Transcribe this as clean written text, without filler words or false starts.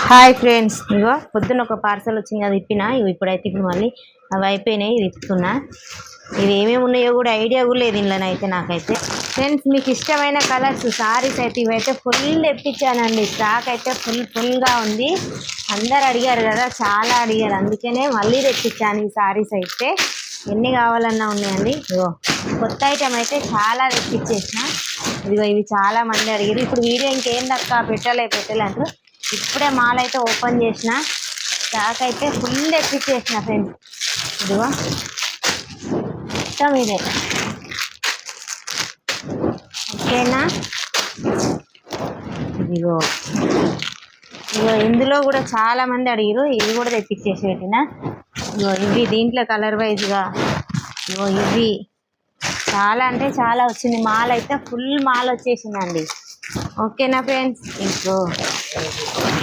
Hi friends, ఇగో పొద్దున్న ఒక parcel వచ్చింది కదా, ఇప్పినా. ఇప్పుడైతే మళ్ళీ అవి అయిపోయినాయి, ఇది ఇస్తున్నా. ఇవి ఏమేమి ఉన్నాయో కూడా ఐడియా కూడా లేదు ఇంట్లోనైతే నాకైతే. ఫ్రెండ్స్, మీకు ఇష్టమైన కలర్స్ సారీస్ అయితే ఇవైతే ఫుల్ తెప్పించానండి. స్టాక్ అయితే ఫుల్గా ఉంది. అందరు అడిగారు కదా, చాలా అడిగారు, అందుకనే మళ్ళీ తెప్పించాను ఈ సారీస్ అయితే. ఎన్ని కావాలన్నా ఉన్నాయండి. ఇగో కొత్త ఐటమ్ అయితే చాలా తెప్పించేసిన. ఇదిగో ఇవి చాలా మంది అడిగారు. ఇప్పుడు వీడియో ఇంకేం దక్క పెట్టలే అంటారు. ఇప్పుడే మాల్ అయితే ఓపెన్ చేసిన. స్టాక్ అయితే ఫుల్ తెప్పించేసిన ఫ్రెండ్స్. ఇదిగో మొత్తం ఇదే, ఓకేనా. ఇదిగో ఇగో ఇందులో కూడా చాలా మంది అడిగారు. ఇవి కూడా తెప్పించేసి పెట్టిన. ఇగో ఇవి దీంట్లో కలర్ వైజ్గా. ఇగో ఇవి చాలా అంటే చాలా వచ్చింది. మాల్ అయితే ఫుల్ మాల్ వచ్చేసిందండి. ఓకేనా ఫ్రెండ్స్. ఇంకో